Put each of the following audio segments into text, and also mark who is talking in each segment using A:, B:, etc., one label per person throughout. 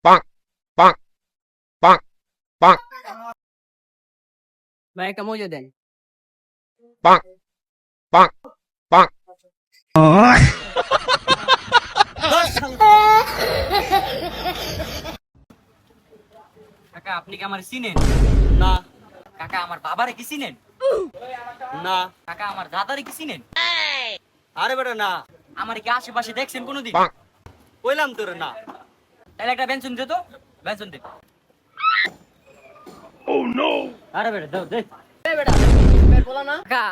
A: ভাই একটা মজা দেন। কাকা আপনি কি আমার চিনেন?
B: না
A: কাকা আমার বাবারে কি চিনেন?
B: না
A: কাকা আমার দাদারে কি চিনেন?
B: আরে বেটা না
A: আমার কি আশেপাশে দেখছেন কোনোদিন?
B: কইলাম তোর না।
A: তাহলে একটা বেঞ্চন দে তো, বেঞ্চন দে।
B: আরে বেটা দাও দে।
A: কাকা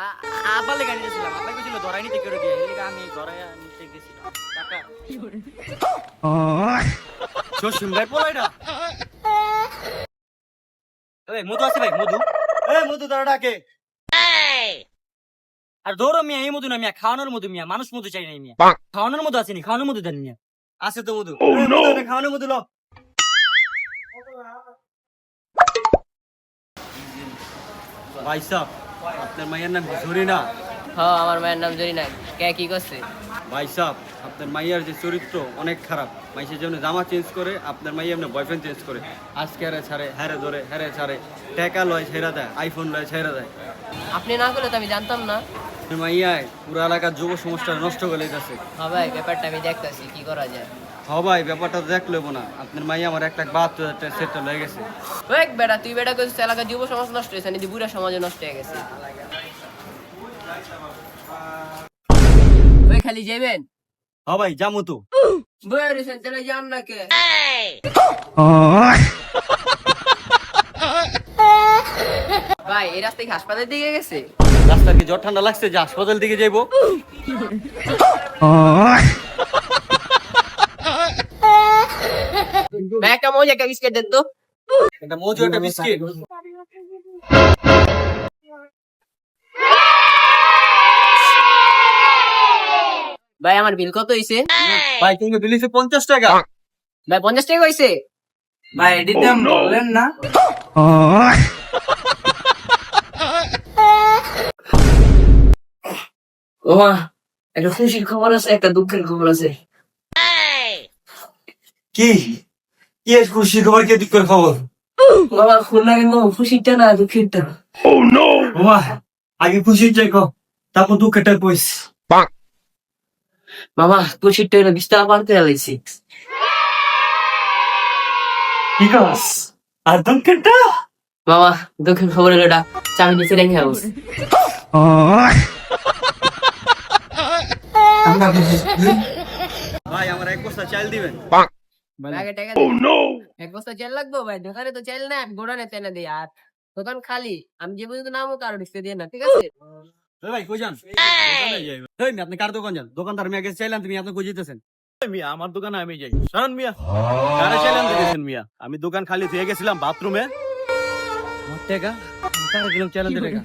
A: আব্বা লেগে নিয়েছিলাম, আব্বা কইছিল ধরাই নিতে করে দিয়ে, এই লেগে আমি ধরাই নিতে গেছিলাম। কাকা
B: শোষণ ভাই পোলাইটা।
A: এই মধু আছে ভাই, মধু।
B: এই মধু তোরা ডাকে।
A: আর ধরো মিয়া, এই মধু না মিয়া, খাওয়ানোর মধু মিয়া, মানুষ মধু চাই নাই মিয়া। খাওয়ানোর মধু আছে নি? খাওয়ানোর মধু দেন মিয়া।
B: আছে তো মধু। এই মধু এটা খাওয়ানো মধু ল। ভাই সাহেব আপনার মাইয়ার নাম ঝুরি না?
C: হ্যাঁ আমার মায়ের নাম জরি না। কে কি করছে?
B: ভাই সাহেব আপনার মাইয়ার যে চরিত্র অনেক খারাপ। মাইসের জন্য জামা চেঞ্জ করে, আপনার মাইয়া এমনি বয়ফ্রেন্ড চেঞ্জ করে। আজকে হারে ছাড়ে, হ্যারে ধরে, হ্যারে ছাড়ে, টাকা লয় ছেড়া দেয়, আইফোন লয় ছেড়া দেয়।
C: আপনি না করলে তো আমি জানতাম না।
B: আপনার মাইয়ায় পুরো এলাকার যুব সমাজটা নষ্ট করে দিতেছে।
C: হ্যাঁ ভাই ব্যাপারটা আমি দেখতেছি কি করা যায়।
B: হ ভাই ব্যাপারটা তো দেখ লইব না। আপনার মাইয়া আমার 1,72,000 সেটটা লয়ে গেছে।
C: ওই বেটা তুই বেটা করছিস এলাকার যুব সমাজ নষ্ট হয়েছে, নাকি বুড়া সমাজে নষ্ট হয়ে গেছে। ওই খালি যাবেন?
B: হ ভাই জামু তো।
C: বই রেছেন তাহলে যান না কে? ভাই এই রাস্তায় কি হাসপাতালের দিকে গেছে?
B: রাস্তা কি জ্বর ঠান্ডা লাগছে যে হাসপাতাল দিকে যাইবো?
C: ভাই একটা মজা একটা বিস্কিট দেন তো।
B: একটা মজু একটা বিস্কিট।
C: ভাই আমার বিল কত হইছে?
B: ভাই তুমি বিলিছে 50 টাকা।
C: ভাই 50 টাকা হইছে?
A: ভাই এডিতে বললেন না?
C: ও মা, একটা খুশির খবর আছে একটা দুঃখের খবর আছে।
B: কি কি এর খুশি খবর কি দুঃখের খবর?
C: বাবা খুলনা কিন্তু খুশিটা না দুঃখেরটা।
B: ওমা আগে খুশি চাই কো, তারপর দুঃখেরটা কইস।
C: মামা খুশিটা হলো বিস্তার পার করে লাইছি।
B: কি কস? আর দুঃখেরটা?
C: মামা দুঃখের খবর হলো এটা চাবি নিচে রেখে হাউস।
B: ভাই আমার এক বস্তা চাল দিবেন?
C: আগে টাকা এক বস্তা চাল লাগবো ভাই, দোকানে তো চাল না, গোডানে তেনা দিই আর দোকান খালি। আমি যে পর্যন্ত নামও কারো ঢুকতে দিয়ে না, ঠিক আছে?
B: ভাই কই যান? দোকানে যাই। এই আপনি কার দোকান যান? দোকানদার আমি আগে চাইলাম, তুমি আপনি কই যেতেছেন?
D: মিয়া আমার দোকানে আমি যাই শরণ মিয়া কারে চাইলাম দেখেছেন মিয়া আমি দোকান খালি দিয়ে গেছিলাম বাথরুমে
B: আমার টাকা তার দিলাম চাইলাম টাকা।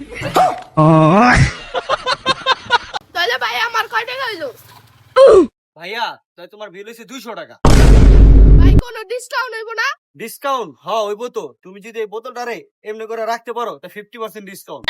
E: তাহলে ভাই আমার কয় টাকা হইলো?
B: ভাইয়া তাই তোমার বিল হইছে 200 টাকা।
E: ভাই কোনো ডিসকাউন্ট হইব না?
B: ডিসকাউন্ট হ হইব তো। তুমি যদি এই বোতলটারে এমনি করে রাখতে পারো তা 50% ডিসকাউন্ট।